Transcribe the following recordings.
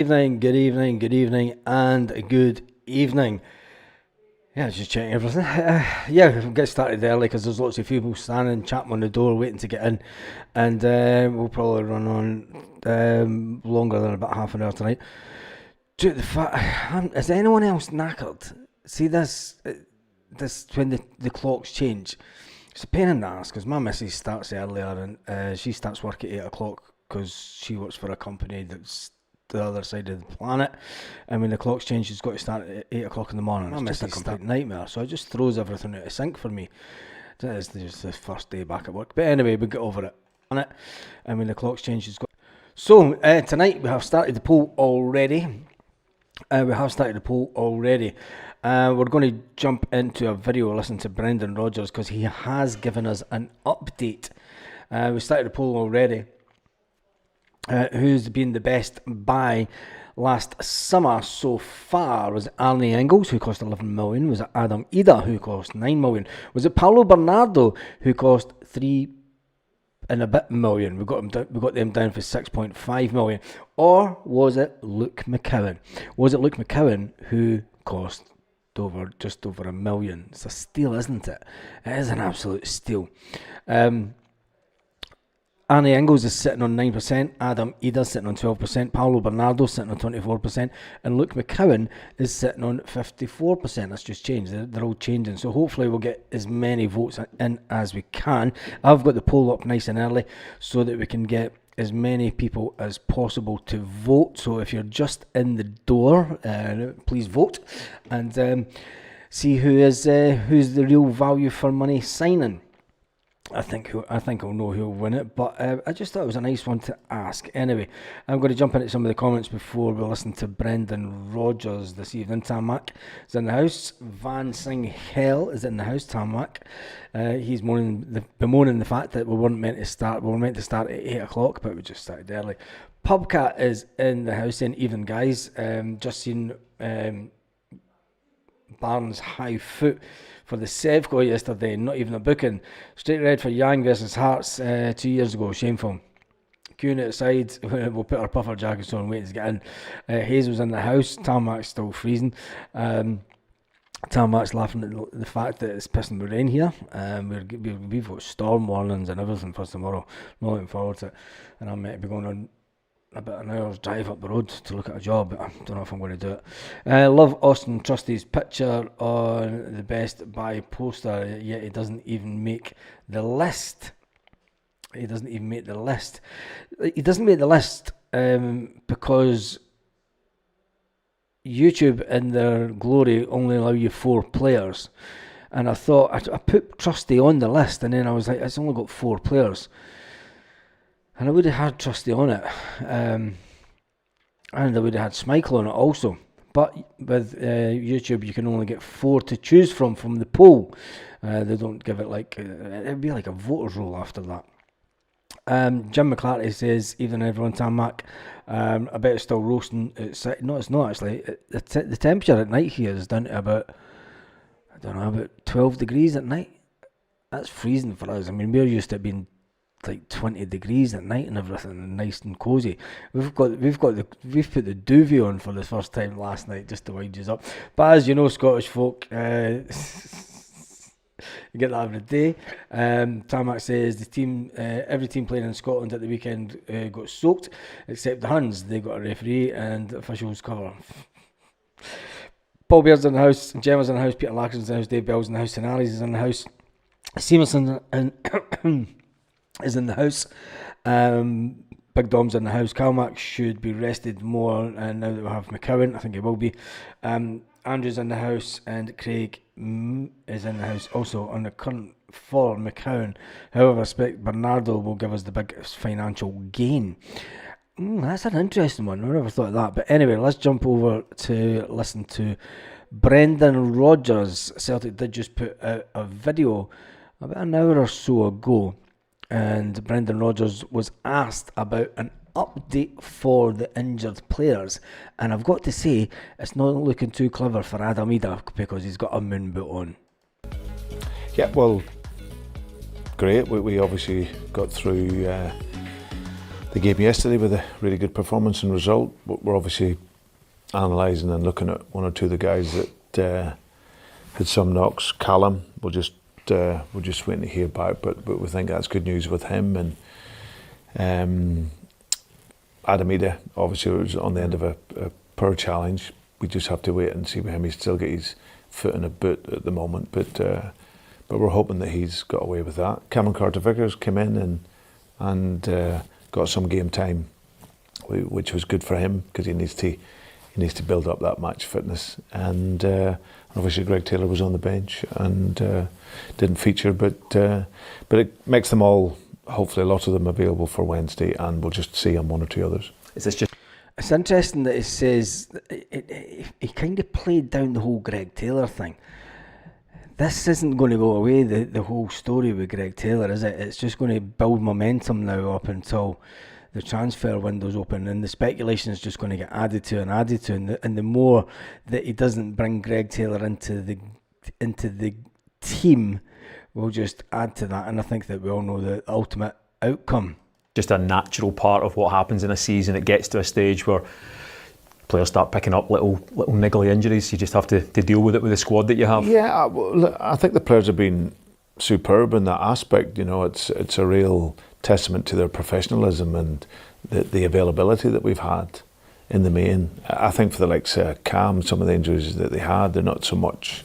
Good evening, and good evening. Yeah, just checking everything. Yeah, we'll get started early because there's lots of people standing, chatting on the door, waiting to get in, and we'll probably run on longer than about half an hour tonight. Due to the fact, is anyone else knackered? See this when the clocks change. It's a pain in the ass because my missus starts earlier and she starts work at 8 o'clock because she works for a company that's the other side of the planet, and when the clocks change she's got to start at 8 o'clock in the morning. It's just a complete nightmare, so it just throws everything out of sync for me. That is just the first day back at work, but anyway, we'll get over it. And when the clocks change she's got... So tonight we have started the poll already. We're going to jump into a video, listen to Brendan Rodgers because he has given us an update. We started the poll already. Who's been the best buy last summer so far? Was it Arnie Engels, who cost 11 million? Was it Adam Ida, who cost 9 million? Was it Paulo Bernardo, who cost 3 and a bit million? We got them down for 6.5 million. Or was it Luke McCowan? Was it Luke McCowan who cost just over $1 million? It's a steal, isn't it? It is an absolute steal. Arnie Engels is sitting on 9%, Adam Ida sitting on 12%, Paulo Bernardo sitting on 24%, and Luke McCowan is sitting on 54%. That's just changed. They're all changing. So hopefully we'll get as many votes in as we can. I've got the poll up nice and early so that we can get as many people as possible to vote. So if you're just in the door, please vote and see who's the real value for money signing. I think I'll know who'll win it, but I just thought it was a nice one to ask. Anyway, I'm going to jump into some of the comments before we listen to Brendan Rodgers this evening. Tamak is in the house. Van Sing Hell is in the house. Tamak, he's bemoaning the fact that we weren't meant to start. We were meant to start at 8 o'clock, but we just started early. Pubcat is in the house. And even guys, just seen Barnes high foot for the Sevco yesterday, not even a booking. Straight red for Yang versus Hearts 2 years ago, shameful. Queuing outside, we'll put our puffer jackets on, waiting to get in. Hayes was in the house, Tarmac's still freezing. Tarmac's laughing at the fact that it's pissing with rain here. We've got storm warnings and everything for tomorrow. Not looking forward to it. And I'm meant to be going on about an hour's drive up the road to look at a job, but I don't know if I'm going to do it. Love Austin Trusty's picture on the best buy poster, yet he doesn't even make the list. He doesn't make the list because YouTube in their glory only allow you 4 players. And I thought, I put Trusty on the list, and then I was like, it's only got 4 players. And I would have had Trusty on it, and I would have had Schmeichel on it also. But with YouTube, you can only get 4 to choose from the poll. They don't give it it'd be like a voter's roll after that. Jim McClarty says, even everyone, Tarmac, I bet it's still roasting outside. No, it's not actually. The temperature at night here is down to about 12 degrees at night. That's freezing for us. I mean, we're used to it being like 20 degrees at night and everything, nice and cozy. We've put the duvet on for the first time last night just to wind us up. But as you know, Scottish folk, you get that every day. Tarmac says the team, every team playing in Scotland at the weekend got soaked, except the Huns. They got a referee and officials cover. Paul Beard's in the house, Gemma's in the house, Peter Larkinson's in the house, Dave Bell's in the house, Tenali's is in the house, Seamerson and is in the house. Big Dom's in the house. Calmac should be rested more, and now that we have McCowan, I think he will be. Andrew's in the house, and Craig is in the house also on the current for McCowan. However, I expect Bernardo will give us the biggest financial gain. That's an interesting one. I never thought of that. But anyway, let's jump over to listen to Brendan Rodgers. Celtic did just put out a video about an hour or so ago, and Brendan Rodgers was asked about an update for the injured players, and I've got to say it's not looking too clever for Adam Ida because he's got a moon boot on. Yeah, well, great. We obviously got through the game yesterday with a really good performance and result. We're obviously analysing and looking at one or two of the guys that had some knocks. Callum, we're just waiting to hear back, but we think that's good news with him. And Adam Ida, obviously, was on the end of a poor challenge. We just have to wait and see with him. He's still got his foot in a boot at the moment, but we're hoping that he's got away with that. Cameron Carter-Vickers came in and got some game time, which was good for him because he needs to build up that match fitness. And obviously Greg Taylor was on the bench and didn't feature, but it makes them all, hopefully a lot of them, available for Wednesday, and we'll just see on one or two others. It's interesting that it says he kind of played down the whole Greg Taylor thing. This isn't going to go away, the whole story with Greg Taylor, is it? It's just going to build momentum now up until the transfer window's open, and the speculation is just going to get added to, and the more that he doesn't bring Greg Taylor into the team will just add to that, and I think that we all know the ultimate outcome. Just a natural part of what happens in a season. It gets to a stage where players start picking up little niggly injuries. You just have to deal with it with the squad that you have. Yeah, I think the players have been superb in that aspect. You know, it's a real testament to their professionalism and the availability that we've had in the main. I think for the likes of Cam, some of the injuries that they had, they're not so much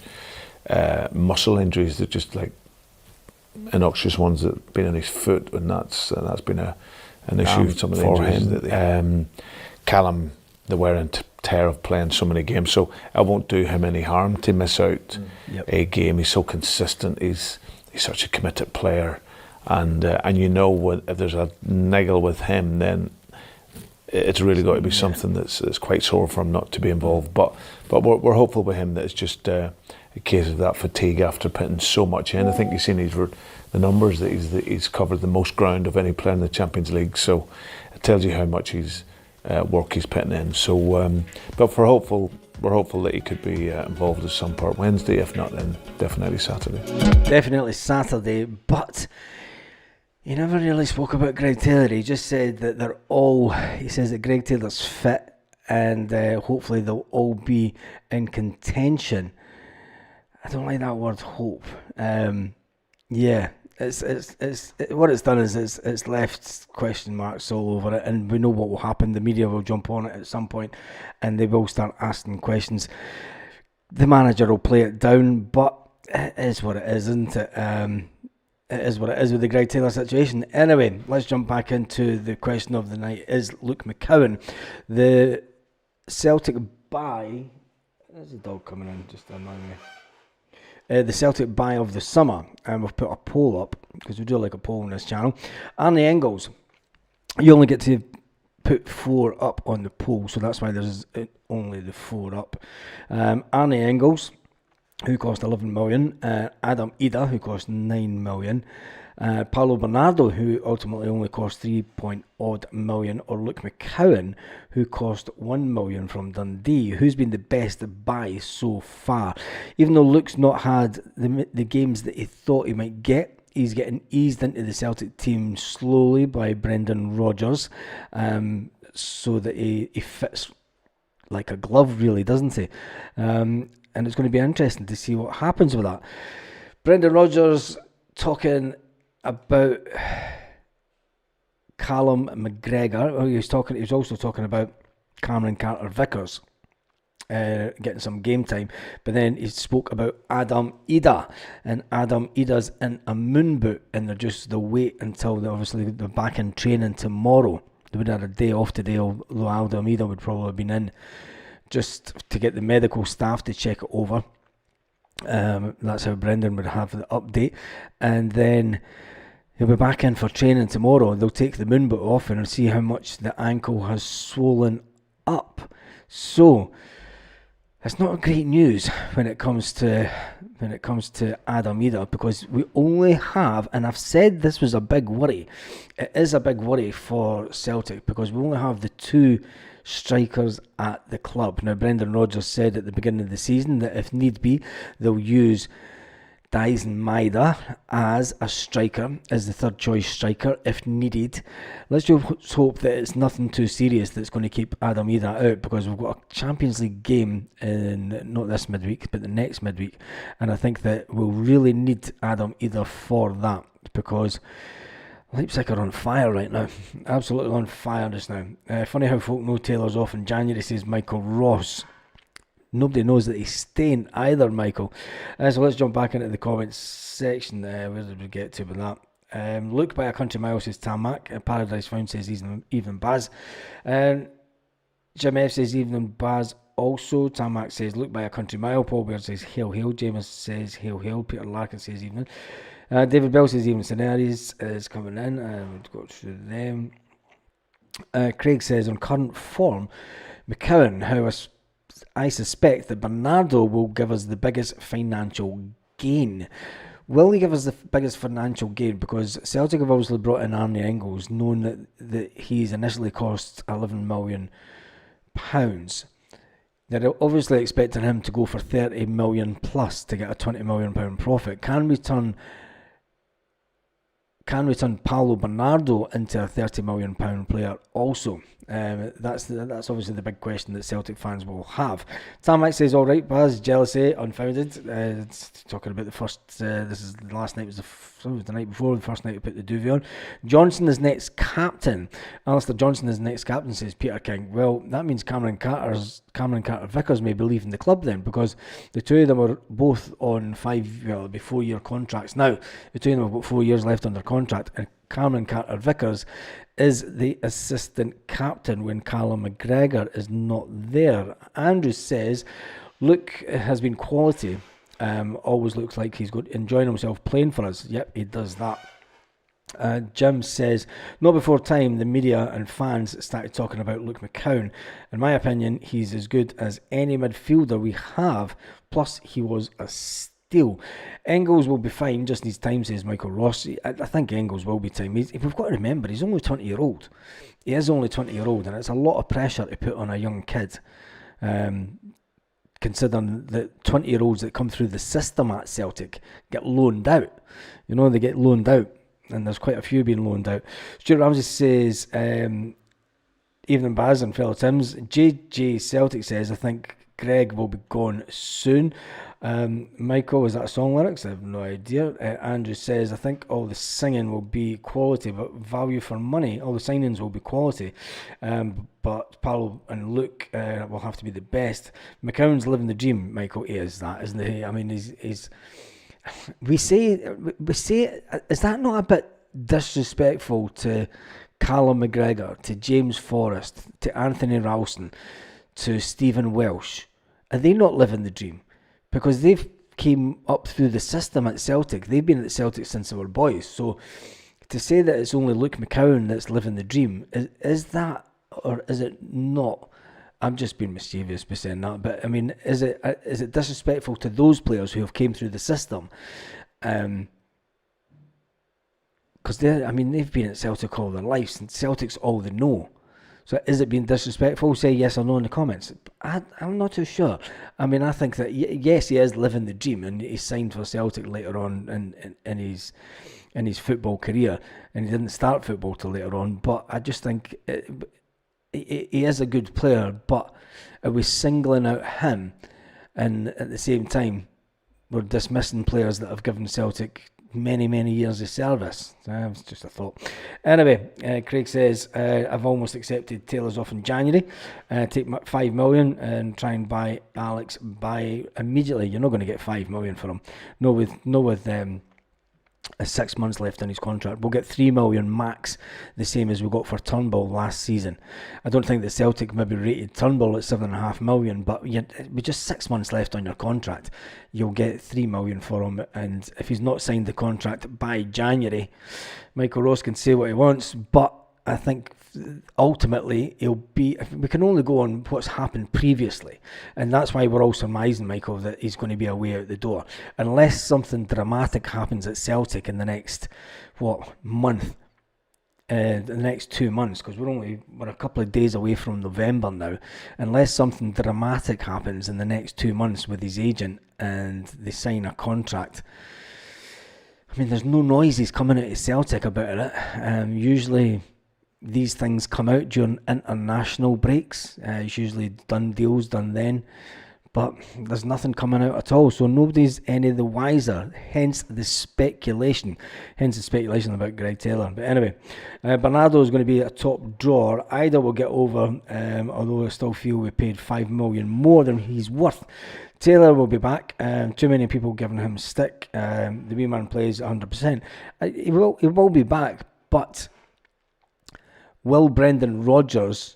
muscle injuries, they're just like innocuous ones that have been in his foot, and that's been an issue. Some of the injuries that they had. Callum, the wear and tear of playing so many games, so it won't do him any harm to miss out a game. He's so consistent. He's such a committed player, and you know, if there's a niggle with him, then it's really got to be something that's quite sore for him not to be involved. But we're hopeful with him that it's just a case of that fatigue after putting so much in. I think you've seen the numbers that he's covered the most ground of any player in the Champions League, so it tells you how much work he's putting in. So, but we're hopeful that he could be involved at some part Wednesday. If not, then definitely Saturday. Definitely Saturday, but he never really spoke about Greg Taylor. He just said that he says that Greg Taylor's fit and hopefully they'll all be in contention. I don't like that word hope. Yeah, it's what it's done is it's left question marks all over it, and we know what will happen. The media will jump on it at some point and they will start asking questions. The manager will play it down, but it is what it is, isn't it? It is what it is with the Greg Taylor situation. Anyway, let's jump back into the question of the night. Is Luke McCowan the Celtic buy? There's a dog coming in, just annoying me. The Celtic buy of the summer, and we've put a poll up because we do like a poll on this channel. Arnie Engels, you only get to put 4 up on the poll, so that's why there's only the 4 up. Arnie Engels, who cost 11 million, Adam Ida, who cost 9 million, Paulo Bernardo, who ultimately only cost 3-odd million, or Luke McCowan, who cost 1 million from Dundee. Who's been the best buy so far? Even though Luke's not had the games that he thought he might get, he's getting eased into the Celtic team slowly by Brendan Rodgers, so that he fits like a glove, really, doesn't he? And it's going to be interesting to see what happens with that. Brendan Rodgers talking about Callum McGregor. He was also talking about Cameron Carter-Vickers getting some game time. But then he spoke about Adam Ida, and Adam Ida's in a moon boot, and they'll wait until they're back in training tomorrow. They would have had a day off today, although Adam Ida would probably have been in just to get the medical staff to check it over. That's how Brendan would have the update. And then he'll be back in for training tomorrow. They'll take the moon boot off and see how much the ankle has swollen up. So it's not great news when it comes to Adam Ida, because we only have, and I've said this was a big worry. It is a big worry for Celtic because we only have the 2 strikers at the club. Now, Brendan Rodgers said at the beginning of the season that if need be, they'll use Dyson Maeda as a striker, as the third choice striker if needed. Let's just hope that it's nothing too serious that's going to keep Adam Ida out, because we've got a Champions League game in not this midweek but the next midweek, and I think that we'll really need Adam Ida for that, because Leipzig are on fire right now, absolutely on fire just now. Funny how folk know Taylor's off in January, says Michael Ross. Nobody knows that he's staying either, Michael. So let's jump back into the comments section. Where did we get to with that? Luke by a country mile says Tamak. Paradise Found says even Baz. Jim F says evening Baz also. Tamak says Luke by a country mile. Paul Beard says hail hail. James says hail hail. Peter Larkin says evening. David Bell says evening scenarios is coming in. We'll go through them. Craig says on current form, McCowan, how I suspect that Bernardo will give us the biggest financial gain. Will he give us the biggest financial gain? Because Celtic have obviously brought in Arnie Engels, knowing that he's initially cost £11 million. They're obviously expecting him to go for £30 million plus to get a £20 million profit. Can we turn Paulo Bernardo into a £30 million player also? That's obviously the big question that Celtic fans will have. Tamak says, all right, Baz, jealousy, unfounded. It's talking about the first, this is the last night, was the night before, the first night we put the duvet on. Johnson is next captain. Alistair Johnson is next captain, says Peter King. Well, that means Cameron Carter-Vickers may be leaving the club then, because the two of them are both on 4-year contracts now. The two of them have got 4 years left on their contract, and Cameron Carter-Vickers is the assistant captain when Callum McGregor is not there. Andrew says, Luke has been quality. Always looks like he's enjoying himself playing for us. Yep, he does that. Jim says, not before time the media and fans started talking about Luke McCowan. In my opinion, he's as good as any midfielder we have, plus he was a steal. Engels will be fine, just needs time, says Michael Ross. I think Engels will be time. We've got to remember, he's only 20-year-old. He is only 20-year-old, and it's a lot of pressure to put on a young kid. Considering that 20-year-olds that come through the system at Celtic get loaned out. You know, they get loaned out, and there's quite a few being loaned out. Stuart Ramsey says, evening Baz and fellow Tims. JJ Celtic says, I think Greg will be gone soon. Michael, is that song lyrics? I have no idea. Andrew says, I think all the singing will be quality, but value for money. All the signings will be quality, but Paulo and Luke will have to be the best. McCowan's living the dream, Michael. He is that, isn't he? I mean, he's we say, is that not a bit disrespectful to Callum McGregor, to James Forrest, to Anthony Ralston, to Stephen Welsh? Are they not living the dream? Because they've came up through the system at Celtic. They've been at Celtic since they were boys. So to say that it's only Luke McCowan that's living the dream, is that, or is it not? I'm just being mischievous by saying that. But I mean, is it disrespectful to those players who have came through the system? Because they've been at Celtic all their lives, and Celtic's all they know. So is it being disrespectful? Say yes or no in the comments. I'm not too sure. I mean, I think that yes, he is living the dream, and he signed for Celtic later on in his football career, and he didn't start football till later on. But I just think he is a good player. But are we singling out him, and at the same time we're dismissing players that have given Celtic many years of service? It's just a thought. Anyway, Craig says, I've almost accepted Taylor's off in January. Take $5 million and try and buy Alex immediately. You're not going to get $5 million for him. No with 6 months left on his contract. We'll get $3 million max, the same as we got for Turnbull last season. I don't think the Celtic maybe rated Turnbull at $7.5 million, but with just 6 months left on your contract, you'll get $3 million for him. And if he's not signed the contract by January, Michael Ross can say what he wants, but I think ultimately we can only go on what's happened previously, and that's why we're all surmising, Michael, that he's going to be away out the door, unless something dramatic happens at Celtic in the next month, the next 2 months, because we're a couple of days away from November now. Unless something dramatic happens in the next 2 months with his agent and they sign a contract, I mean, there's no noises coming out of Celtic about it. Usually these things come out during international breaks. It's usually done deals done then. But there's nothing coming out at all, so nobody's any the wiser. Hence the speculation about Greg Taylor. But anyway, Bernardo is going to be a top drawer. Ida will get over, although I still feel we paid $5 million more than he's worth. Taylor will be back. Too many people giving him stick. The wee man plays 100%. He will be back, but will Brendan Rodgers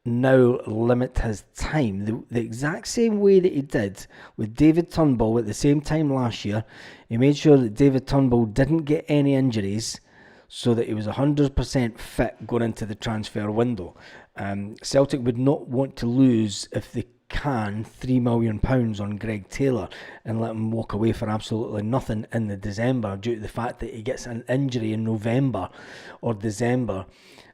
now limit his time the exact same way that he did with David Turnbull at the same time last year? He made sure that David Turnbull didn't get any injuries so that he was 100% fit going into the transfer window. Celtic would not want to lose, if they can, £3 million on Greg Taylor and let him walk away for absolutely nothing in the December due to the fact that he gets an injury in November or December,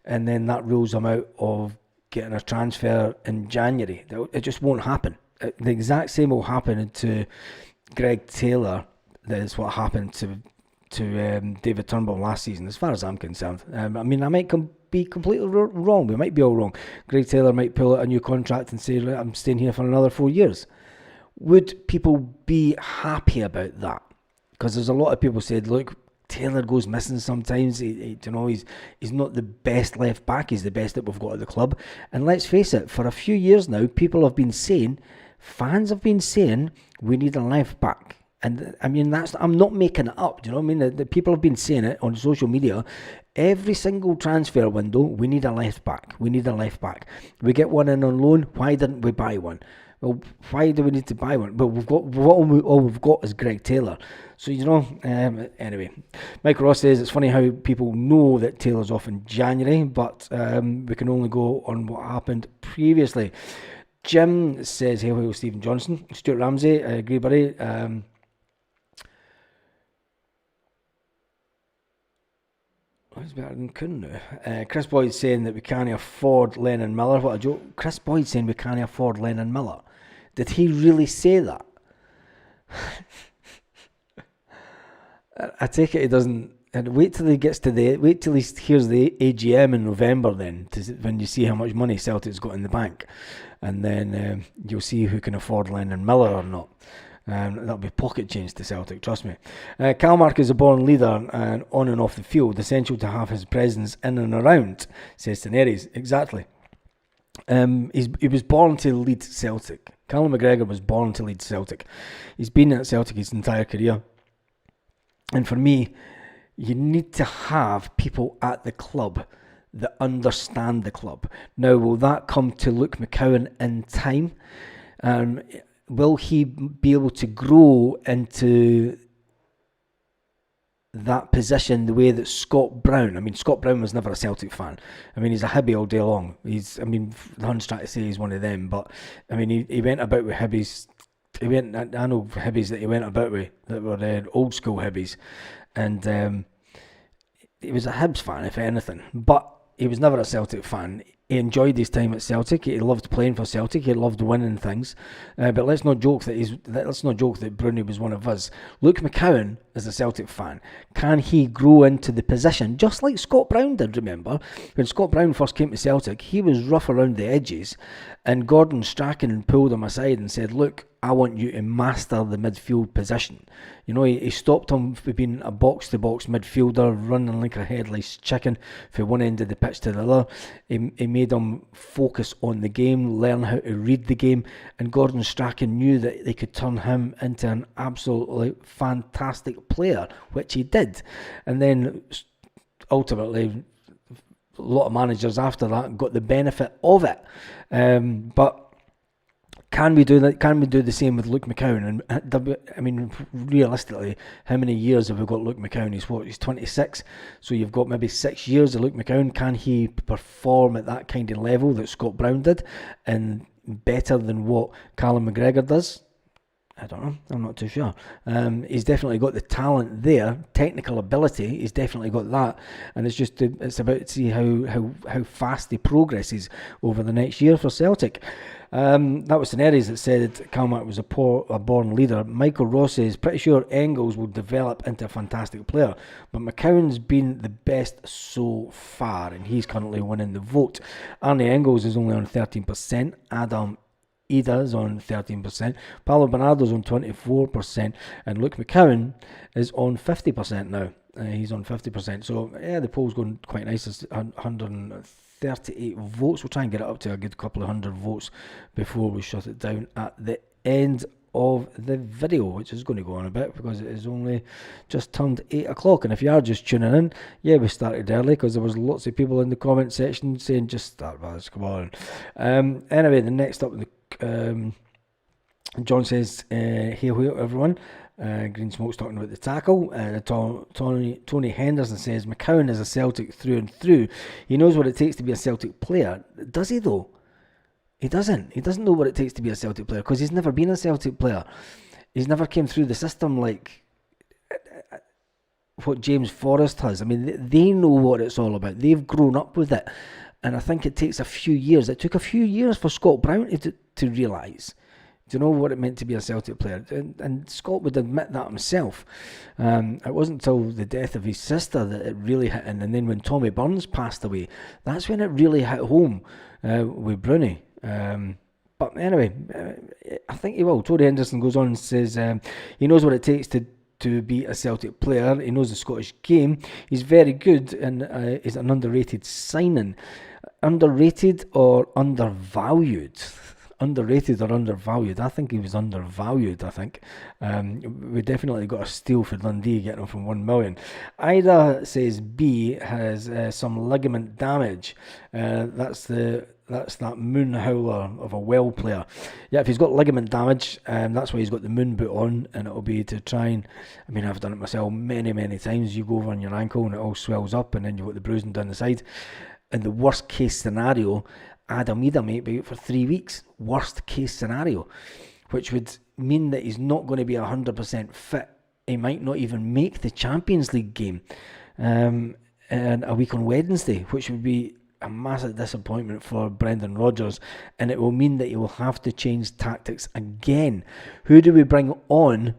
and then that rules him out of getting a transfer in January. It just won't happen. The exact same will happen to Greg Taylor that is what happened to David Turnbull last season, as far as I'm concerned. I mean, I might be completely wrong. We might be all wrong. Greg Taylor might pull out a new contract and say, I'm staying here for another 4 years. Would people be happy about that? Because there's a lot of people said, look, Taylor goes missing sometimes. He's not the best left back. He's the best that we've got at the club. And let's face it, for a few years now, fans have been saying, we need a left back. And I mean, I'm not making it up. Do you know what I mean? The people have been saying it on social media. Every single transfer window, we need a left back. We need a left back. We get one in on loan. Why didn't we buy one? Well, why do we need to buy one? But all we've got is Greg Taylor. So, anyway. Mike Ross says it's funny how people know that Taylor's off in January, but we can only go on what happened previously. Jim says, hey, Stephen Johnson. Stuart Ramsey, I agree, buddy. Who's better than Kunnu? Chris Boyd saying that we can't afford Lennon Miller. What a joke. Chris Boyd saying we can't afford Lennon Miller. Did he really say that? I take it he doesn't. And wait till he hears the AGM in November then, when you see how much money Celtic's got in the bank. And then you'll see who can afford Lennon Miller or not. That'll be pocket change to Celtic, trust me. Kalmark is a born leader and on and off the field, essential to have his presence in and around, says Teneres. Exactly. He was born to lead Celtic. Callum McGregor was born to lead Celtic. He's been at Celtic his entire career. And for me, you need to have people at the club that understand the club. Now, will that come to Luke McCowan in time? Will he be able to grow into that position the way that Scott Brown? Scott Brown was never a Celtic fan. He's a Hibby all day long. The Hunt's trying to say he's one of them, but he went about with Hibbies. I know Hibbies that he went about with that were old school Hibbies, and he was a Hibs fan, if anything, but he was never a Celtic fan. He enjoyed his time at Celtic. He loved playing for Celtic. He loved winning things. But let's not joke that Bruni was one of us. Luke McCowan is a Celtic fan. Can he grow into the position just like Scott Brown did? Remember when Scott Brown first came to Celtic, he was rough around the edges, and Gordon Strachan pulled him aside and said, "Look, I want you to master the midfield position." He stopped him from being a box-to-box midfielder, running like a headless chicken from one end of the pitch to the other. He made him focus on the game, learn how to read the game, and Gordon Strachan knew that they could turn him into an absolutely fantastic player, which he did. And then ultimately, a lot of managers after that got the benefit of it. But can we do that? Can we do the same with Luke McCowan? And realistically, how many years have we got Luke McCowan? He's 26, so you've got maybe 6 years of Luke McCowan. Can he perform at that kind of level that Scott Brown did, and better than what Callum McGregor does? I don't know. I'm not too sure. He's definitely got the talent there, technical ability. He's definitely got that, and it's about to see how fast he progresses over the next year for Celtic. That was Daenerys that said Calmac was a born leader. Michael Ross says, pretty sure Engels will develop into a fantastic player, but McCowan's been the best so far, and he's currently winning the vote. Arnie Engels is only on 13%. Adam Ida's on 13%, Paulo Bernardo's on 24%, and Luke McCowan is on 50% now. He's on 50%. So, yeah, the poll's going quite nice. It's 138 votes. We'll try and get it up to a good couple of hundred votes before we shut it down at the end of the video, which is going to go on a bit because it is only just turned 8 o'clock. And if you are just tuning in, yeah, we started early because there was lots of people in the comment section saying just start, Baz, come on. Anyway, the next up, John says, hey everyone. Green Smoke's talking about the tackle. Tony Henderson says McCowan is a Celtic through and through. He knows what it takes to be a Celtic player. Does he though? He doesn't. He doesn't know what it takes to be a Celtic player because he's never been a Celtic player. He's never came through the system like what James Forrest has. I mean, they know what it's all about. They've grown up with it. And I think it takes a few years. It took a few years for Scott Brown to realise, do you know what it meant to be a Celtic player? And Scott would admit that himself. It wasn't until the death of his sister that it really hit in. And then when Tommy Burns passed away, that's when it really hit home with Bruni. But anyway, I think he will. Tony Henderson goes on and says he knows what it takes to be a Celtic player. He knows the Scottish game. He's very good and is an underrated signing. Underrated or undervalued? Underrated or undervalued? I think he was undervalued, I think. We definitely got a steal for Dundee, getting him from 1 million. Ida says B has some ligament damage. That's that moon howler of a well player. Yeah, if he's got ligament damage, that's why he's got the moon boot on, and it'll be to try and, I mean, I've done it myself many times. You go over on your ankle and it all swells up, and then you've got the bruising down the side. In the worst case scenario, Adam Ida might be out for 3 weeks. Worst case scenario, which would mean that he's not going to be 100% fit. He might not even make the Champions League game and a week on Wednesday, which would be a massive disappointment for Brendan Rodgers, and it will mean that he will have to change tactics again. Who do we bring on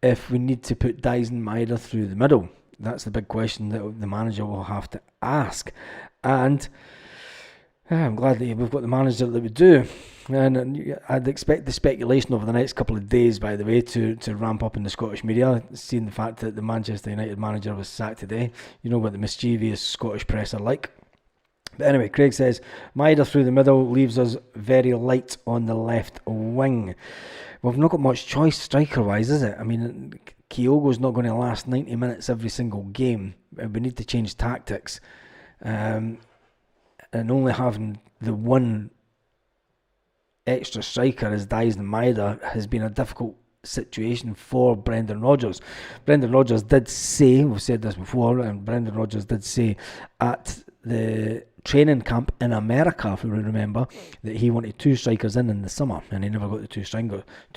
if we need to put Dyson Maeda through the middle? That's the big question that the manager will have to ask. And I'm glad that we've got the manager that we do. And I'd expect the speculation over the next couple of days, by the way, to ramp up in the Scottish media, seeing the fact that the Manchester United manager was sacked today. You know what the mischievous Scottish press are like. But anyway, Craig says, Maeda through the middle leaves us very light on the left wing. We've not got much choice striker-wise, is it? I mean, Kyogo's not going to last 90 minutes every single game. We need to change tactics. And only having the one extra striker as Dyson Maeda has been a difficult situation for Brendan Rodgers. Brendan Rodgers did say, we've said this before, and Brendan Rodgers did say at the training camp in America, if you remember, that he wanted 2 strikers in the summer, and he never got the two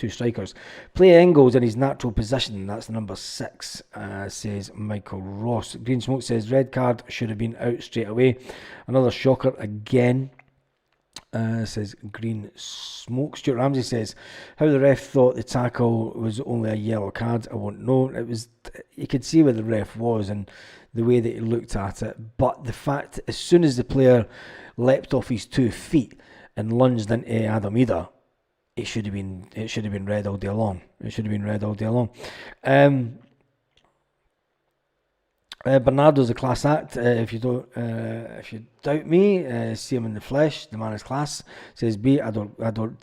strikers. Play Engels in his natural position, that's the number 6, says Michael Ross. Green Smoke says red card should have been out straight away. Another shocker again, says Green Smoke. Stuart Ramsey says how the ref thought the tackle was only a yellow card, I won't know. It was, you could see where the ref was and the way that he looked at it, but the fact as soon as the player leapt off his 2 feet and lunged into Adam Ida, it should have been red all day long. Bernardo's a class act. If you doubt me, see him in the flesh. The man is class. Says B. I doubt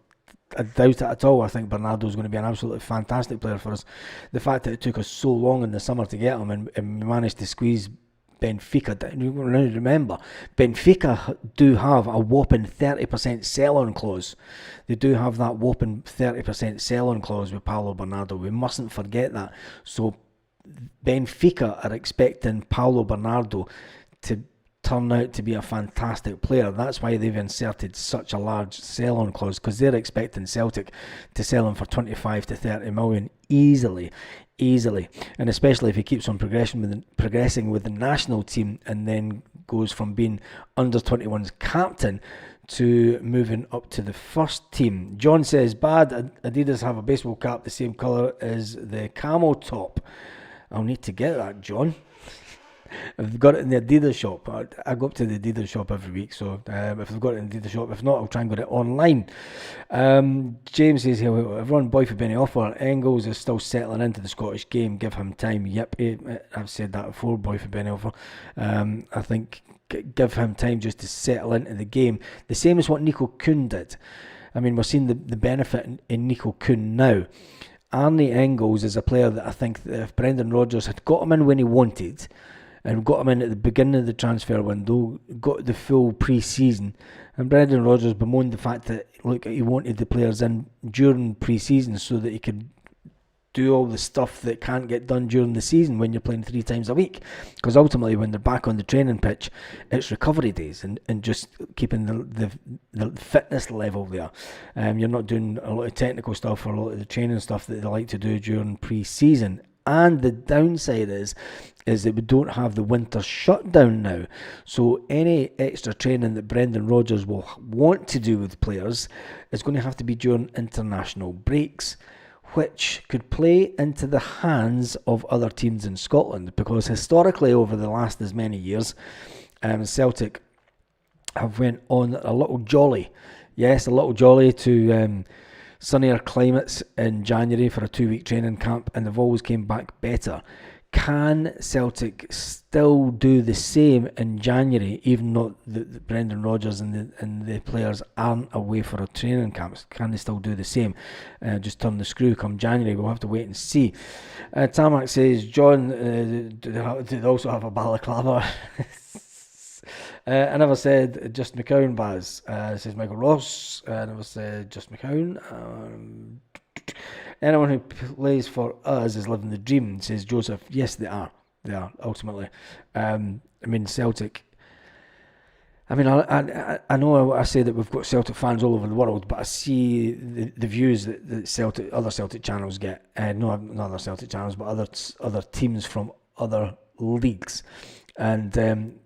it at all. I think Bernardo's going to be an absolutely fantastic player for us. The fact that it took us so long in the summer to get him, and we managed to squeeze Benfica. Remember, Benfica do have a whopping 30% sell-on clause. They do have that whopping 30% sell-on clause with Paulo Bernardo. We mustn't forget that. So Benfica are expecting Paulo Bernardo to turn out to be a fantastic player. That's why they've inserted such a large sell-on clause, because they're expecting Celtic to sell him for 25 to 30 million easily, and especially if he keeps on progressing with the national team and then goes from being under 21's captain to moving up to the first team. John says, bad, Adidas have a baseball cap the same colour as the camo top. I'll need to get that, John. I've got it in the Adidas shop. I go up to the Adidas shop every week, so if I've got it in the Adidas shop, if not, I'll try and get it online. James says here, everyone boy for Benny offer. Engels is still settling into the Scottish game. Give him time. Yep, I've said that before, boy for Benny offer. I think give him time just to settle into the game. The same as what Nico Kuhn did. I mean, we're seeing the benefit in Nico Kuhn now. Arne Engels is a player that I think that if Brendan Rodgers had got him in when he wanted, and got him in at the beginning of the transfer window, got the full pre-season, and Brendan Rodgers bemoaned the fact that, look, he wanted the players in during pre-season so that he could do all the stuff that can't get done during the season when you're playing 3 times a week. Because ultimately, when they're back on the training pitch, it's recovery days and just keeping the fitness level there. You're not doing a lot of technical stuff or a lot of the training stuff that they like to do during pre-season. And the downside is that we don't have the winter shutdown now. So any extra training that Brendan Rodgers will want to do with players is going to have to be during international breaks, which could play into the hands of other teams in Scotland. Because historically, over the last as many years, Celtic have went on a little jolly. Yes, a little jolly to sunnier climates in January for a 2-week training camp, and they've always came back better. Can Celtic still do the same in January, even though the Brendan Rodgers and the players aren't away for a training camp? Can they still do the same? Just turn the screw come January. We'll have to wait and see. Tamak says, John, do they also have a balaclava? I never said just McCowan, Baz. Says Michael Ross. I never said just McCowan. Anyone who plays for us is living the dream, says Joseph. Yes, they are. They are, ultimately. I mean, Celtic. I mean, I know I say that we've got Celtic fans all over the world, but I see the views that other Celtic channels get. Not other Celtic channels, but other teams from other leagues. And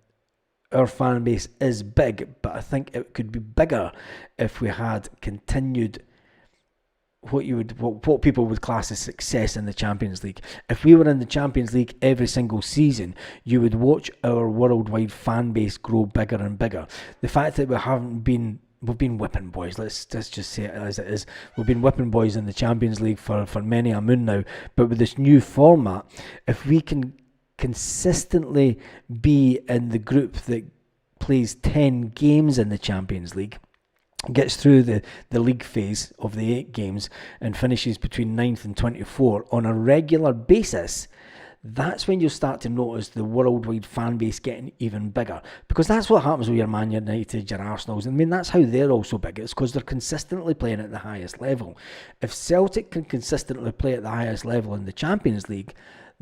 our fan base is big, but I think it could be bigger if we had continued what people would class as success in the Champions League. If we were in the Champions League every single season, you would watch our worldwide fan base grow bigger and bigger. The fact that we've been whipping boys, let's just say it as it is. We've been whipping boys in the Champions League for many a moon now, but with this new format, if we can consistently be in the group that plays 10 games in the Champions League, gets through the league phase of the 8 games and finishes between 9th and 24 on a regular basis, that's when you'll start to notice the worldwide fan base getting even bigger. Because that's what happens with your Man United, your Arsenals. I mean, that's how they're also big. It's because they're consistently playing at the highest level. If Celtic can consistently play at the highest level in the Champions League,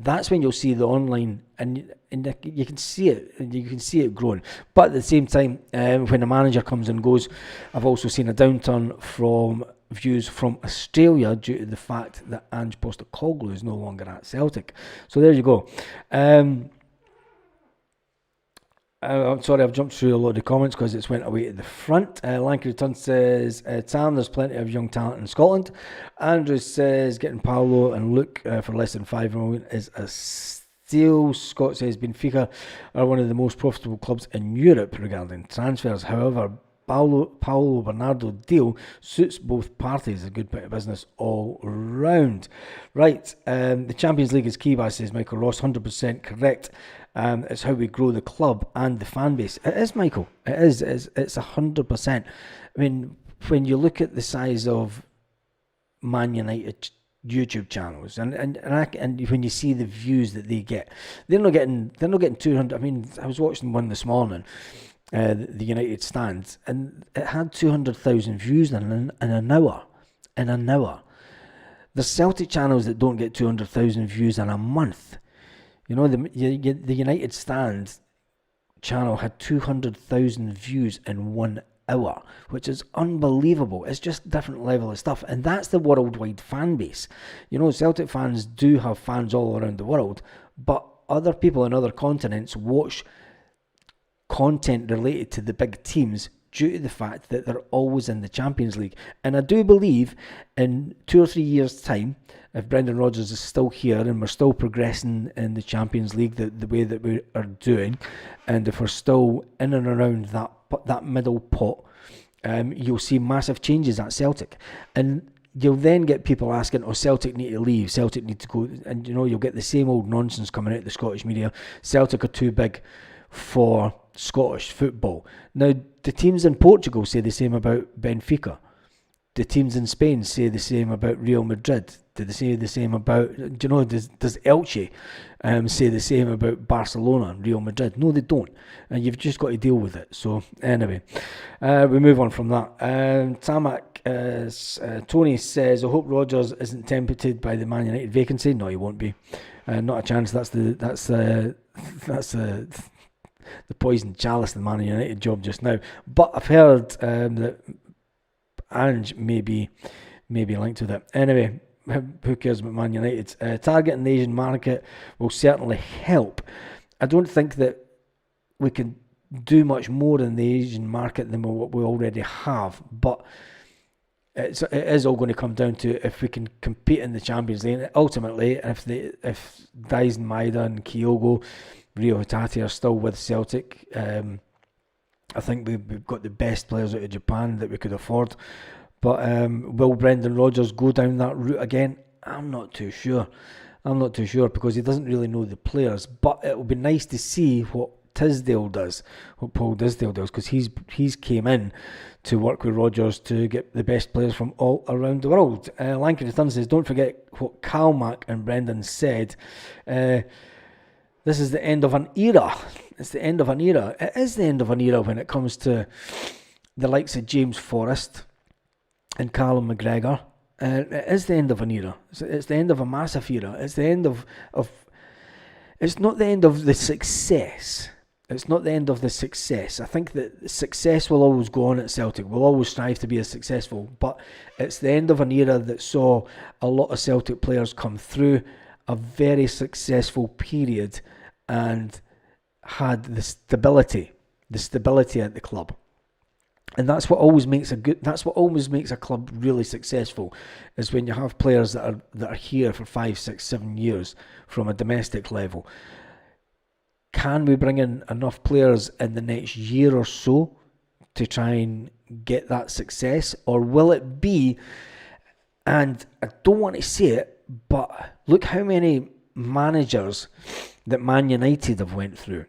that's when you'll see the online, and you can see it growing. But at the same time, when a manager comes and goes, I've also seen a downturn from views from Australia due to the fact that Ange Postecoglou is no longer at Celtic. So there you go. I'm sorry, I've jumped through a lot of comments because it's went away to the front. Lanky Return says, Tam, there's plenty of young talent in Scotland. Andrew says, getting Paolo and Luke for less than $5 million is a steal. Scott says, Benfica are one of the most profitable clubs in Europe regarding transfers. However, Paulo Bernardo deal suits both parties. A good bit of business all round. Right, the Champions League is key, says Michael Ross. 100% correct. It's how we grow the club and the fan base. It is, Michael. It is. It's 100%. I mean, when you look at the size of Man United YouTube channels and when you see the views that they get, they're not getting 200. I mean, I was watching one this morning. The United stand, and it had 200,000 views in an hour. There's Celtic channels that don't get 200,000 views in a month. You know, the United stand channel had 200,000 views in 1 hour, which is unbelievable. It's just a different level of stuff, and that's the worldwide fan base. You know, Celtic fans do have fans all around the world, but other people in other continents watch content related to the big teams due to the fact that they're always in the Champions League. And I do believe in 2 or 3 years' time, if Brendan Rodgers is still here and we're still progressing in the Champions League the way that we are doing, and if we're still in and around that middle pot, you'll see massive changes at Celtic. And you'll then get people asking, oh, Celtic need to leave, Celtic need to go, and you'll get the same old nonsense coming out of the Scottish media. Celtic are too big for Scottish football. Now, the teams in Portugal say the same about Benfica. The teams in Spain say the same about Real Madrid. Do they say the same about, does Elche say the same about Barcelona and Real Madrid? No, they don't. And you've just got to deal with it. So, anyway, we move on from that. Tony says, I hope Rodgers isn't tempted by the Man United vacancy. No, he won't be. Not a chance. That's the poison chalice, the Man United job just now. But I've heard that Ange may be linked with it. Anyway, who cares about Man United? Targeting the Asian market will certainly help. I don't think that we can do much more in the Asian market than what we already have, but it is all going to come down to if we can compete in the Champions League. Ultimately, if Daisen Maeda and Kyogo, Rio Hatate are still with Celtic, I think we've got the best players out of Japan that we could afford. But will Brendan Rodgers go down that route again? I'm not too sure. Because he doesn't really know the players. But it will be nice to see what Paul Tisdale does, because he's came in to work with Rodgers to get the best players from all around the world. Lanky Thun says, don't forget what Calmac and Brendan said. This is the end of an era. It's the end of an era. It is the end of an era when it comes to the likes of James Forrest and Callum McGregor. It is the end of an era. It's the end of a massive era. It's the end of it's not the end of the success. It's not the end of the success. I think that success will always go on at Celtic. We'll always strive to be as successful. But it's the end of an era that saw a lot of Celtic players come through a very successful period and had the stability at the club. And that's what always makes a club really successful, is when you have players that are here for 5, 6, 7 years from a domestic level. Can we bring in enough players in the next year or so to try and get that success? Or will it be, and I don't want to say it, but look how many managers that Man United have went through.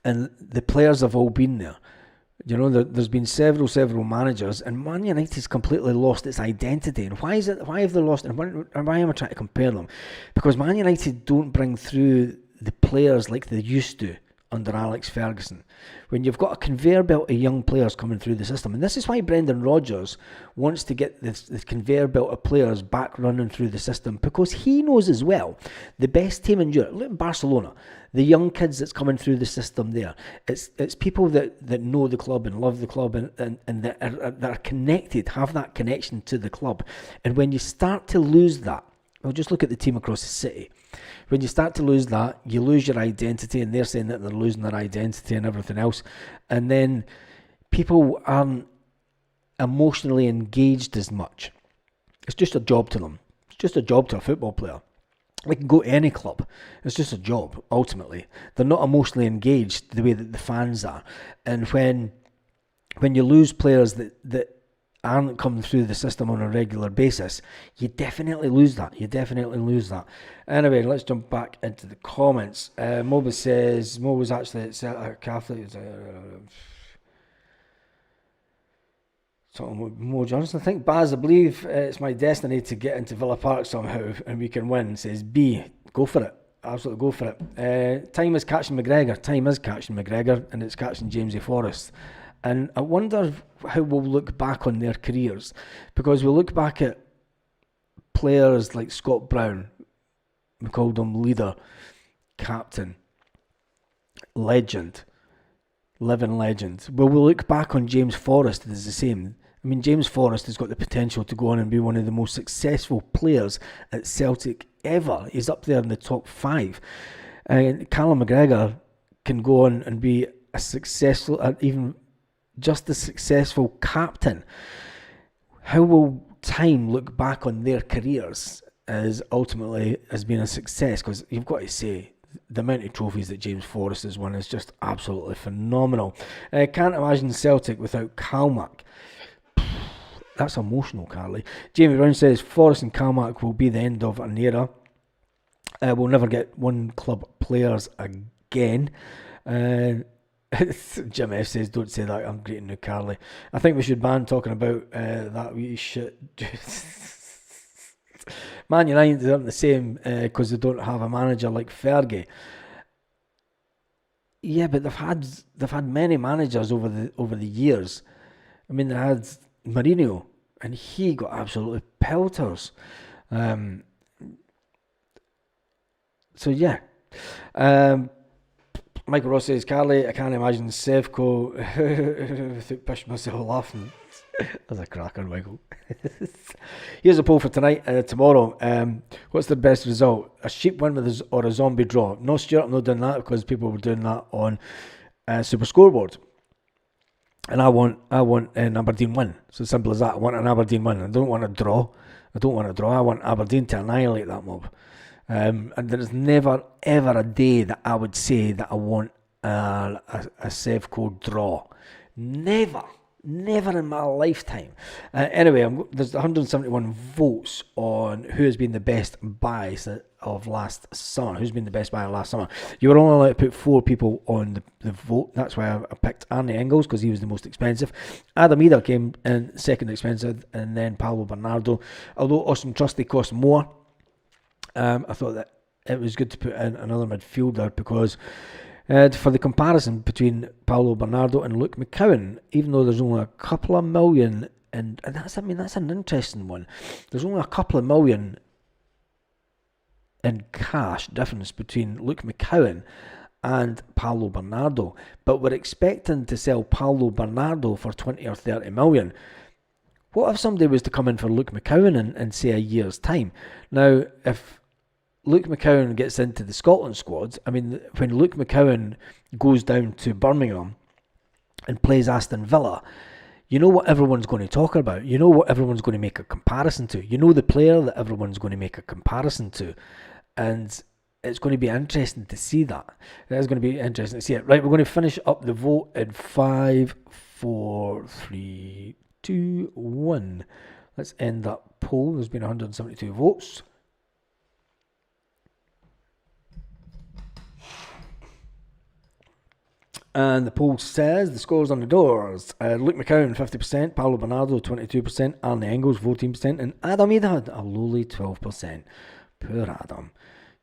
And the players have all been there. There's been several managers, and Man United's completely lost its identity. And why is it? Why have they lost it? And why am I trying to compare them? Because Man United don't bring through the players like they used to under Alex Ferguson. When you've got a conveyor belt of young players coming through the system, and this is why Brendan Rodgers wants to get this conveyor belt of players back running through the system, because he knows as well the best team in Europe. Look at Barcelona, the young kids that's coming through the system there. It's people that know the club and love the club and that are connected, have that connection to the club. And when you start to lose that, well, just look at the team across the city. When you start to lose that, you lose your identity, and they're saying that they're losing their identity and everything else. And then people aren't emotionally engaged as much. It's just a job to them. It's just a job to a football player. They can go to any club. It's just a job, ultimately. They're not emotionally engaged the way that the fans are. And when you lose players that aren't coming through the system on a regular basis, you definitely lose that. Anyway, let's jump back into the comments. Mo says, Mo was actually a Catholic. Mo Johnson, I think, Baz, I believe it's my destiny to get into Villa Park somehow and we can win. Says B, go for it. Absolutely go for it. Time is catching McGregor, and it's catching Jamesy Forrest. And I wonder how we'll look back on their careers, because we'll look back at players like Scott Brown. We called him leader, captain, legend, living legend. Well, we'll look back on James Forrest as the same. I mean, James Forrest has got the potential to go on and be one of the most successful players at Celtic ever. He's up there in the top 5. Callum McGregor can go on and be a successful, even just a successful captain. How will time look back on their careers as ultimately as being a success? Because you've got to say, the amount of trophies that James Forrest has won is just absolutely phenomenal. Can't imagine Celtic without Kalmack. That's emotional, Carly. Jamie Brown says Forrest and Kalmack will be the end of an era. We'll never get one club players again. Jim F says, don't say that, I'm greeting you, Carly. I think we should ban talking about that wee shit. Man United aren't the same because they don't have a manager like Fergie. Yeah, but they've had many managers over the years. I mean, they had Mourinho, and he got absolutely pelters. So yeah. Michael Ross says, Carly, I can't imagine Sevco without pushing myself laughing. That's a cracker, Michael. Here's a poll for tonight, tomorrow. What's the best result? A sheep win with or a zombie draw? No, Stuart, I'm not doing that because people were doing that on Super Scoreboard. And I want an Aberdeen win. So simple as that. I want an Aberdeen win. I don't want a draw. I want Aberdeen to annihilate that mob. And there is never ever a day that I would say that I want a Sevco draw. Never in my lifetime. Anyway, there's 171 votes on who has been the best buy of last summer. Who's been the best buy of last summer? You were only allowed to put 4 people on the vote. That's why I picked Arnie Engels, because he was the most expensive. Adam Eder came in second expensive, and then Paulo Bernardo. Although Austin Trusty cost more, I thought that it was good to put in another midfielder because for the comparison between Paulo Bernardo and Luke McCowan, even though there's only a couple of million, and that's an interesting one. There's only a couple of million in cash difference between Luke McCowan and Paulo Bernardo, but we're expecting to sell Paulo Bernardo for 20 or 30 million. What if somebody was to come in for Luke McCowan in say a year's time? Now, if Luke McCowan gets into the Scotland squad, I mean, when Luke McCowan goes down to Birmingham and plays Aston Villa, you know what everyone's going to talk about. You know what everyone's going to make a comparison to. You know the player that everyone's going to make a comparison to. And it's going to be interesting to see that. It is going to be interesting to see it. Right, we're going to finish up the vote in 5, 4, 3, 2, 1. Let's end that poll. There's been 172 votes. And the poll says the scores on the doors. Luke McCowan 50%, Paulo Bernardo 22%, Arne Engels 14%, and Adam Eder a lowly 12%. Poor Adam.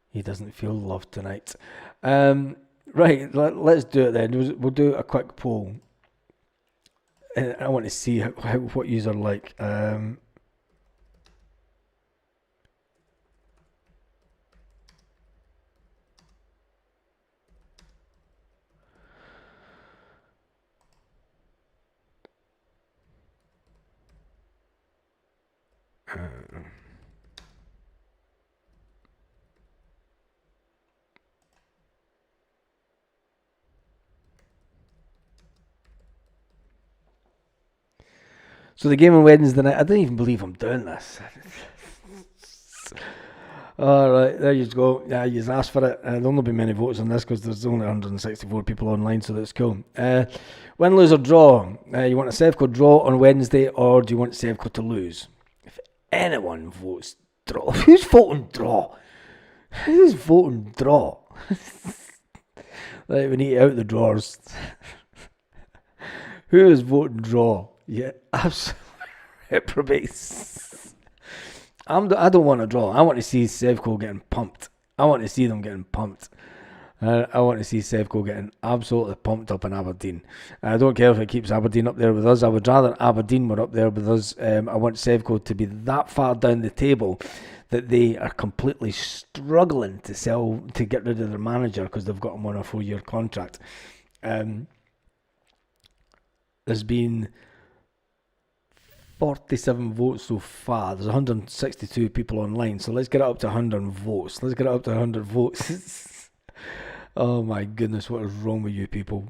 He doesn't feel loved tonight. Right, let's do it then. We'll do a quick poll. And I want to see what yous are like. So the game on Wednesday night, I don't even believe I'm doing this. Alright, there you go. Yeah, you asked for it. There'll not be many votes on this because there's only 164 people online, so that's cool. Win, lose or draw? You want a Sevco draw on Wednesday, or do you want Sevco to lose? If anyone votes draw, who's voting draw? Who's voting draw? Right, we need to out the drawers. Who is voting draw? Yeah, absolutely reprobates. I don't want to draw. I want to see Sevco getting pumped. I want to see them getting pumped. I want to see Sevco getting absolutely pumped up in Aberdeen. I don't care if it keeps Aberdeen up there with us. I would rather Aberdeen were up there with us. I want Sevco to be that far down the table that they are completely struggling to get rid of their manager because they've got him on a 4-year contract. There's been 47 votes so far. There's 162 people online, so let's get it up to 100 votes. Let's get it up to 100 votes. Oh my goodness, what is wrong with you people?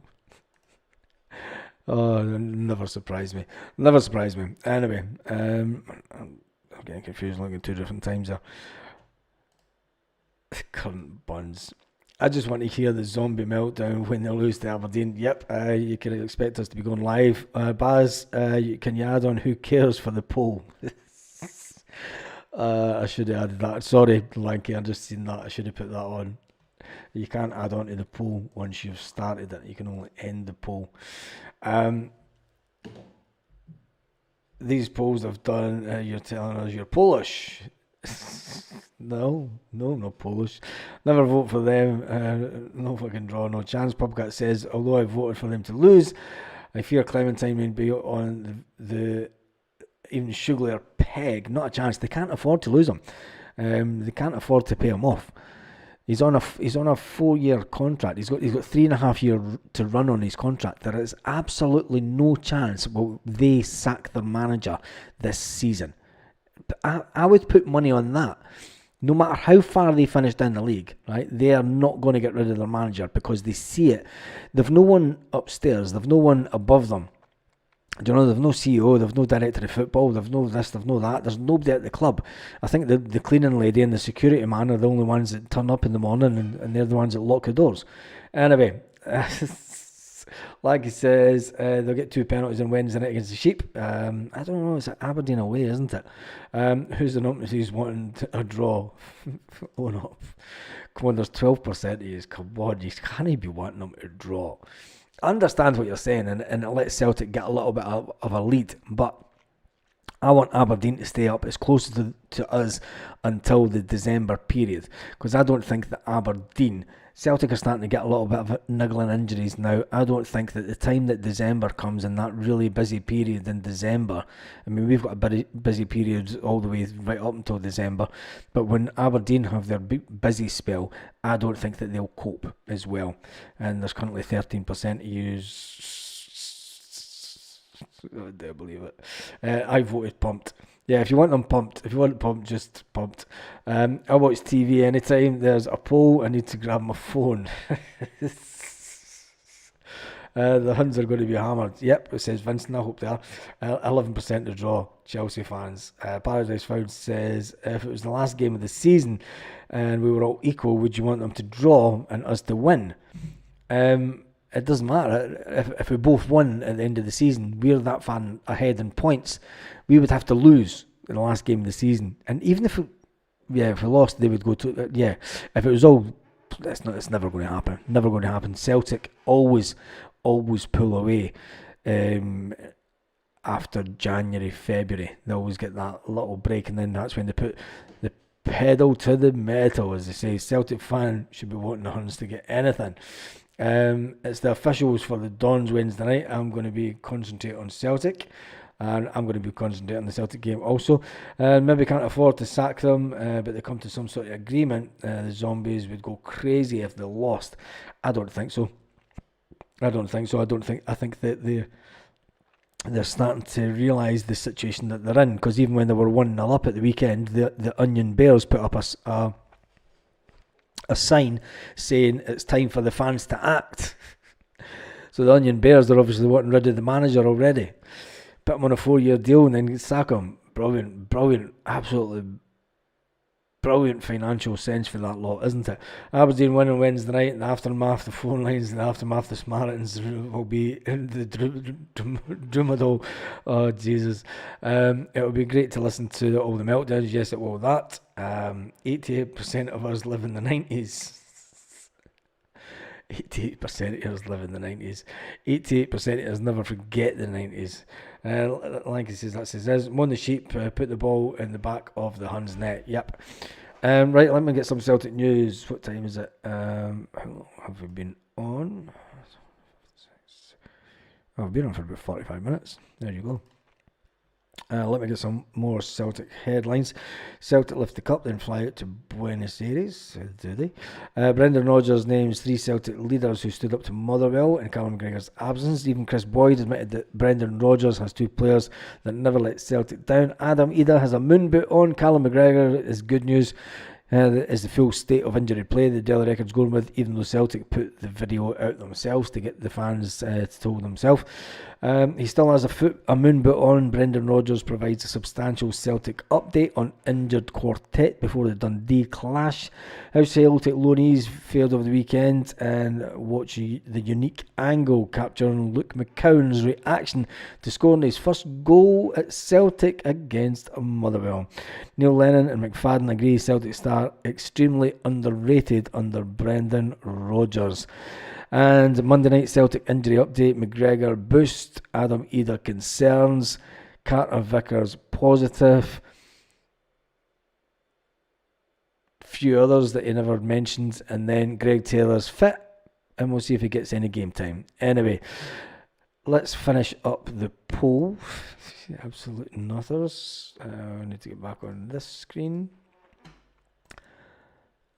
Oh, never surprised me. Never surprised me. Anyway, I'm getting confused looking at two different times there. Current buns. I just want to hear the zombie meltdown when they lose to Aberdeen. Yep, you can expect us to be going live. Baz, can you add on who cares for the poll? I should have added that. Sorry, Lanky, I just seen that. I should have put that on. You can't add on to the poll once you've started it. You can only end the poll. These polls I've done, you're telling us you're Polish. No, not Polish. Never vote for them. No fucking draw, no chance. Pubcat says, although I voted for them to lose, I fear Clementine may be on the even sugarier peg. Not a chance. They can't afford to lose him. They can't afford to pay him off. He's on a 4-year contract. He's got 3.5 years to run on his contract. There is absolutely no chance will they sack their manager this season. I would put money on that. No matter how far they finish down the league, right? They are not going to get rid of their manager because they see it. They've no one upstairs. They've no one above them. Do you know, they've no CEO, they've no director of football, they've no this, they've no that. There's nobody at the club. I think the cleaning lady and the security man are the only ones that turn up in the morning, and they're the ones that lock the doors. Anyway, like he says, they'll get 2 penalties on Wednesday night against the Sheep. I don't know, it's at Aberdeen away, isn't it? Who's the numbers who's wanting a draw? Oh no. Come on, there's 12% of you. Come on, you can't be wanting them to draw. I understand what you're saying, and it lets Celtic get a little bit of a lead, but I want Aberdeen to stay up as close to us until the December period, because I don't think that Celtic are starting to get a little bit of niggling injuries now. I don't think that the time that December comes, in that really busy period in December, I mean, we've got a busy period all the way right up until December, but when Aberdeen have their busy spell, I don't think that they'll cope as well. And there's currently 13% of I don't believe it. I voted pumped. Yeah, if you want them pumped, if you want it pumped, just pumped. I watch TV anytime there's a poll. I need to grab my phone. The Huns are going to be hammered. Yep, it says Vincent. I hope they are. 11% to draw, Chelsea fans. Paradise Found says, if it was the last game of the season and we were all equal, would you want them to draw and us to win? It doesn't matter. If we both won at the end of the season, we're that far ahead in points. We would have to lose in the last game of the season. And even if we lost, they would go to, if it was all, it's never going to happen. Never going to happen. Celtic always pull away after January, February. They always get that little break, and then that's when they put the pedal to the metal, as they say. Celtic fan should be wanting the Huns to get anything. It's the officials for the Dons Wednesday night. I'm going to be concentrating on Celtic, and I'm going to be concentrating on the Celtic game also. Maybe can't afford to sack them, but they come to some sort of agreement. The Zombies would go crazy if they lost. I don't think so. I think that they're starting to realise the situation that they're in, because even when they were 1-0 up at the weekend, the Onion Bears put up a sign saying it's time for the fans to act. So the Onion Bears are obviously wanting rid of the manager already. Put him on a 4-year deal and then sack him. Brilliant, absolutely brilliant financial sense for that lot, isn't it? Aberdeen winning Wednesday night, in the aftermath, the phone lines in the aftermath, the Samaritans will be in the Drumadal. Oh, Jesus. It will be great to listen to all the meltdowns. Yes, it will that. 88% of us live in the 90s. 88% of us live in the 90s. 88% of us never forget the 90s. Like he says, that says, won the Sheep, put the ball in the back of the Huns' net. Yep. Right, let me get some Celtic news. What time is it? How long have we been on? I've been on for about 45 minutes. There you go. Let me get some more Celtic headlines. Celtic lift the cup, then fly out to Buenos Aires. Do they? Brendan Rodgers names 3 Celtic leaders who stood up to Motherwell in Callum McGregor's absence. Even Chris Boyd admitted that Brendan Rodgers has 2 players that never let Celtic down. Adam Ida has a moon boot on. Callum McGregor is good news. Is the full state of injury play the Daily Record's going with, even though Celtic put the video out themselves to get the fans to tell themselves. He still has a moon boot on. Brendan Rodgers provides a substantial Celtic update on injured quartet before the Dundee clash. How Celtic loanees fared over the weekend, and watch the unique angle capturing Luke McCowan's reaction to scoring his first goal at Celtic against Motherwell. Neil Lennon and McFadden agree Celtic star extremely underrated under Brendan Rodgers. And Monday night Celtic injury update: McGregor boost, Adam Eder concerns, Carter Vickers positive, few others that he never mentioned, and then Greg Taylor's fit, and we'll see if he gets any game time. Anyway, let's finish up the poll. Absolute nutters. I need to get back on this screen.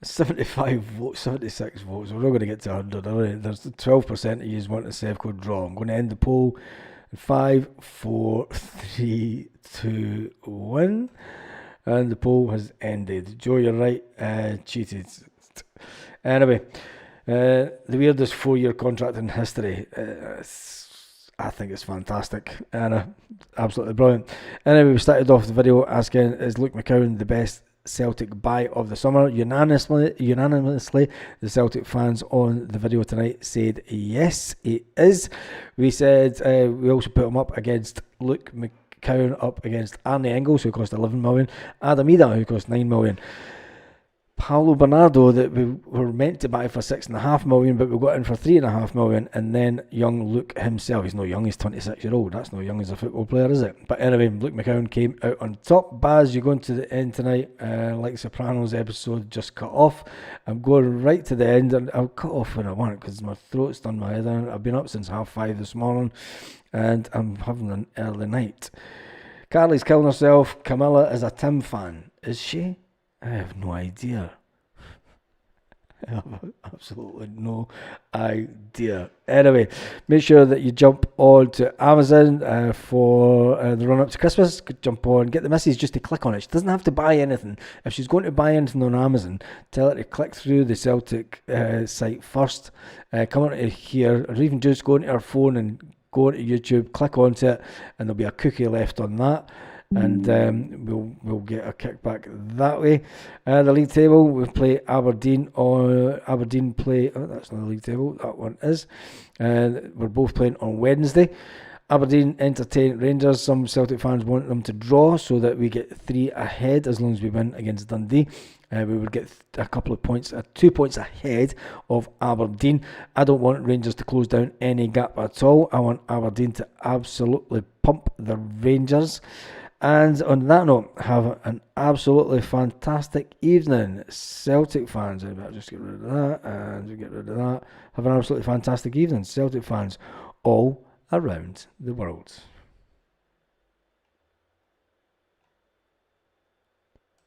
75 votes, 76 votes. We're not going to get to 100, are we? There's 12% of you want a Sevco draw. I'm going to end the poll in 5, 4, 3, 2, 1. And the poll has ended. Joe, you're right. Cheated. Anyway, the weirdest 4-year contract in history. I think it's fantastic and absolutely brilliant. Anyway, we started off the video asking, is Luke McCowan the best Celtic buy of the summer? Unanimously, the Celtic fans on the video tonight said yes, he is. We said we also put him up against Luke McCowan, up against Arnie Engels, who cost 11 million, Adam Eder, who cost 9 million, Paulo Bernardo, that we were meant to buy for 6.5 million, but we got in for 3.5 million, and then young Luke himself. He's not young, he's 26-year-old. That's not young as a football player, is it? But anyway, Luke McCowan came out on top. Baz, you're going to the end tonight, like Sopranos episode just cut off. I'm going right to the end, and I'll cut off when I want, because my throat's done my head in. I've been up since 5:30 this morning, and I'm having an early night. Carly's killing herself. Camilla is a Tim fan. Is she? I have no idea. I have absolutely no idea. Anyway, make sure that you jump on to Amazon for the run up to Christmas. Jump on, get the missus just to click on it. She doesn't have to buy anything. If she's going to buy anything on Amazon, tell her to click through the Celtic site first. Come on to here, or even just go into her phone and go onto YouTube, click onto it, and there'll be a cookie left on that. And we'll get a kickback that way. The league table, we play Aberdeen, or Aberdeen play, that's not the league table, that one is. We're both playing on Wednesday. Aberdeen entertain Rangers. Some Celtic fans want them to draw so that we get 3 ahead as long as we win against Dundee. We would get a couple of points, 2 points ahead of Aberdeen. I don't want Rangers to close down any gap at all. I want Aberdeen to absolutely pump the Rangers. And on that note, have an absolutely fantastic evening, Celtic fans. I better just get rid of that and get rid of that. Have an absolutely fantastic evening, Celtic fans, all around the world.